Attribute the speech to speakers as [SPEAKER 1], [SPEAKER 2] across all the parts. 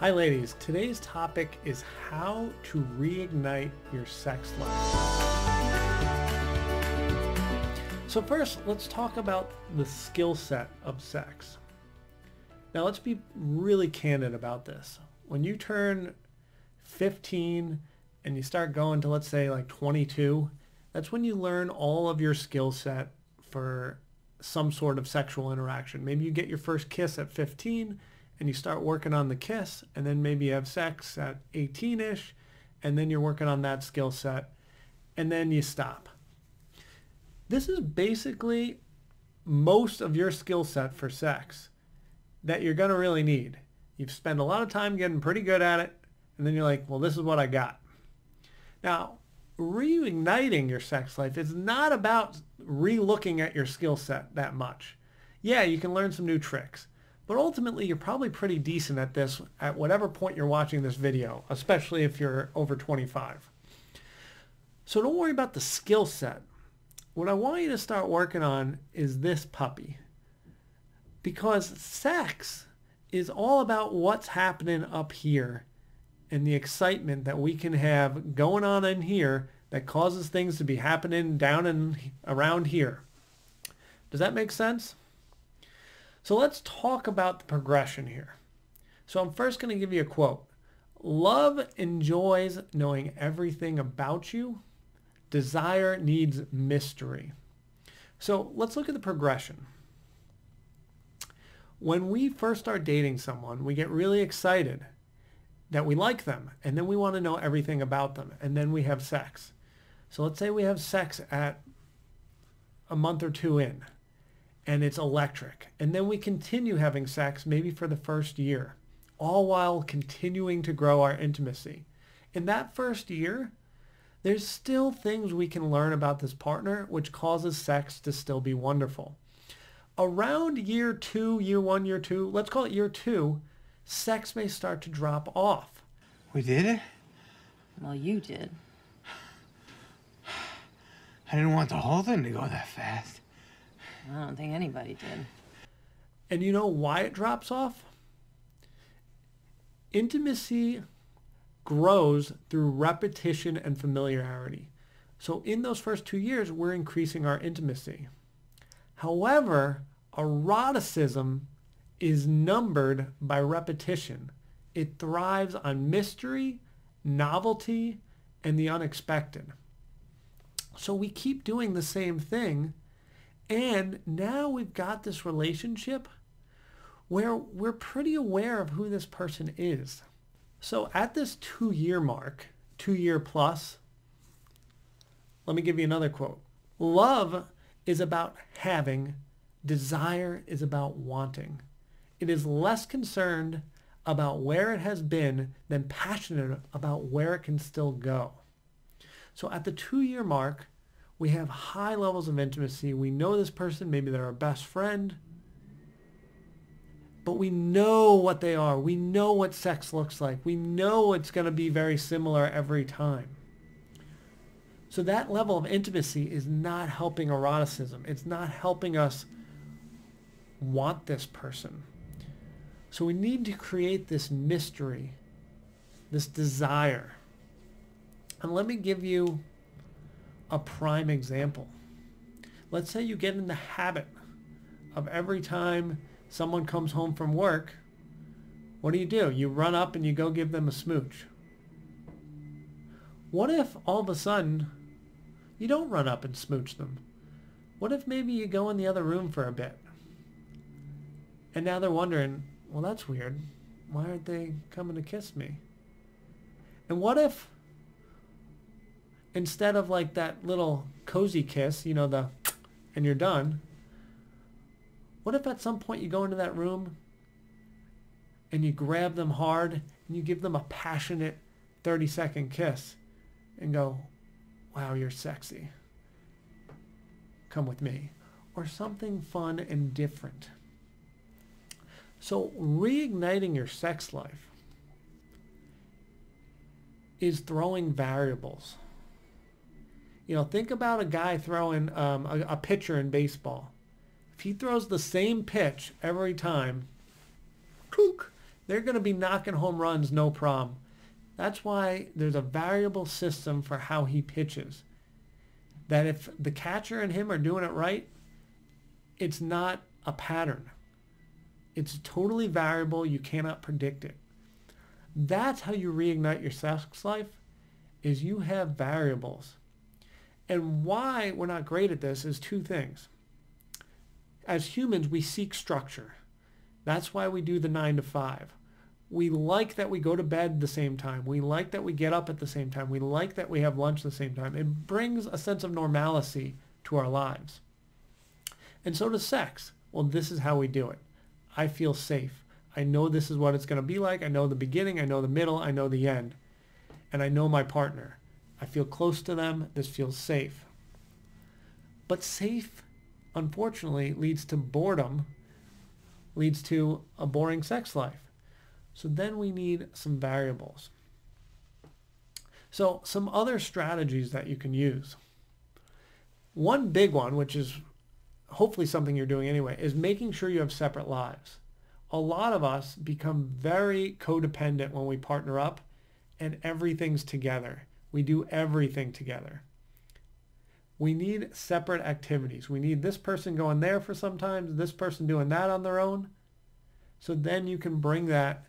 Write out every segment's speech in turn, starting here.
[SPEAKER 1] Hi ladies, today's topic is how to reignite your sex life. So first, let's talk about the skill set of sex. Now let's be really candid about this. When you turn 15 and you start going to, let's say, like 22, that's when you learn all of your skill set for some sort of sexual interaction. Maybe you get your first kiss at 15 and you start working on the kiss, and then maybe you have sex at 18-ish, and then you're working on that skill set, and then you stop. This is basically most of your skill set for sex that you're going to really need. You've spent a lot of time getting pretty good at it, and then you're like, well, this is what I got. Now, reigniting your sex life is not about re-looking at your skill set that much. Yeah, you can learn some new tricks, but ultimately you're probably pretty decent at this at whatever point you're watching this video, especially if you're over 25. So don't worry about the skill set. What I want you to start working on is this puppy. Because sex is all about what's happening up here and the excitement that we can have going on in here that causes things to be happening down and around here. Does that make sense? So let's talk about the progression here. So I'm first going to give you a quote. Love enjoys knowing everything about you. Desire needs mystery. So let's look at the progression. When we first start dating someone, we get really excited that we like them, and then we want to know everything about them, and then we have sex. So let's say we have sex at a month or two in, and it's electric, and then we continue having sex maybe for the first year, all while continuing to grow our intimacy. In that first year, there's still things we can learn about this partner which causes sex to still be wonderful. Around year 2, year 1, year 2, let's call it year 2, sex may start to drop off.
[SPEAKER 2] We did it?
[SPEAKER 3] Well, you did.
[SPEAKER 2] I didn't want the whole thing to go that fast.
[SPEAKER 3] I don't think anybody did.
[SPEAKER 1] And you know why it drops off? Intimacy grows through repetition and familiarity. So in those first 2 years, we're increasing our intimacy. However, eroticism is numbered by repetition. It thrives on mystery, novelty, and the unexpected. So we keep doing the same thing, and now we've got this relationship where we're pretty aware of who this person is. So at this 2-year mark, 2 year plus, let me give you another quote. Love is about having, desire is about wanting. It is less concerned about where it has been than passionate about where it can still go. So at the 2-year mark, we have high levels of intimacy. We know this person, maybe they're our best friend, but we know what they are. We know what sex looks like. We know it's going to be very similar every time. So that level of intimacy is not helping eroticism. It's not helping us want this person. So we need to create this mystery, this desire. And let me give you a prime example. Let's say you get in the habit of every time someone comes home from work, what do? You run up and you go give them a smooch. What if all of a sudden you don't run up and smooch them? What if maybe you go in the other room for a bit? And now they're wondering, well, that's weird. Why aren't they coming to kiss me? And what if instead of like that little cozy kiss, you know, and you're done, what if at some point you go into that room and you grab them hard and you give them a passionate 30-second kiss and go, wow, you're sexy. Come with me. Or something fun and different. So reigniting your sex life is throwing variables. You know, think about a guy throwing a pitcher in baseball. If he throws the same pitch every time, They're going to be knocking home runs, no problem. That's why there's a variable system for how he pitches. That if the catcher and him are doing it right, it's not a pattern. It's totally variable. You cannot predict it. That's how you reignite your sex life, is you have variables. And why we're not great at this is two things. As humans, we seek structure. That's why we do the 9 to 5. We like that we go to bed the same time. We like that we get up at the same time. We like that we have lunch the same time. It brings a sense of normalcy to our lives. And so does sex. Well, this is how we do it. I feel safe. I know this is what it's going to be like. I know the beginning. I know the middle. I know the end. And I know my partner. I feel close to them. This feels safe. But safe, unfortunately, leads to boredom, leads to a boring sex life. So then we need some variables. So some other strategies that you can use. One big one, which is hopefully something you're doing anyway, is making sure you have separate lives. A lot of us become very codependent when we partner up and everything's together. We do everything together. We need separate activities. We need this person going there for sometimes, this person doing that on their own. So then you can bring that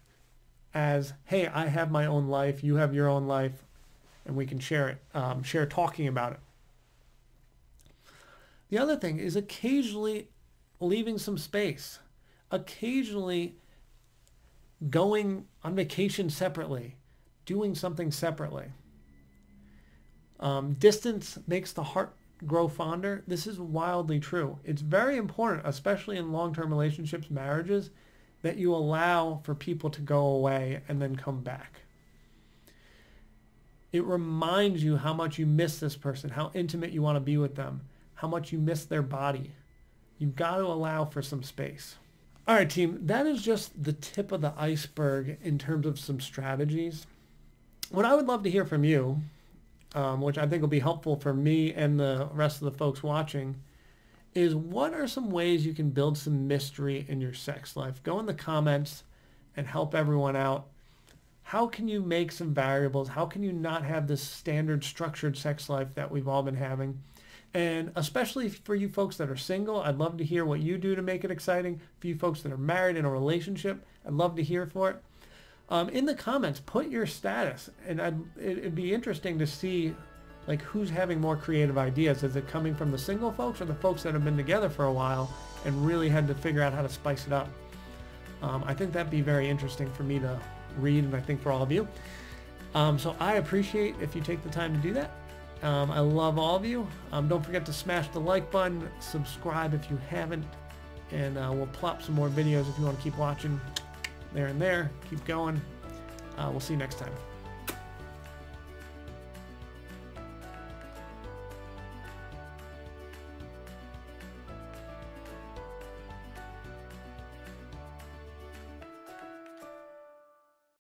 [SPEAKER 1] as, hey, I have my own life, you have your own life, and we can share it, share talking about it. The other thing is occasionally leaving some space, occasionally going on vacation separately, doing something separately. Distance makes the heart grow fonder. This is wildly true. It's very important, especially in long-term relationships, marriages, that you allow for people to go away and then come back. It reminds you how much you miss this person, how intimate you want to be with them, how much you miss their body. You've got to allow for some space. All right, team, that is just the tip of the iceberg in terms of some strategies. What I would love to hear from you, which I think will be helpful for me and the rest of the folks watching, is what are some ways you can build some mystery in your sex life? Go in the comments and help everyone out. How can you make some variables? How can you not have this standard structured sex life that we've all been having? And especially for you folks that are single, I'd love to hear what you do to make it exciting. For you folks that are married in a relationship, I'd love to hear for it. In the comments, put your status, and it'd be interesting to see like who's having more creative ideas. Is it coming from the single folks or the folks that have been together for a while and really had to figure out how to spice it up? I think that'd be very interesting for me to read, and I think for all of you. So I appreciate if you take the time to do that. I love all of you. Don't forget to smash the like button, subscribe if you haven't, and we'll plop some more videos if you want to keep watching there and there. Keep going. We'll see you next time.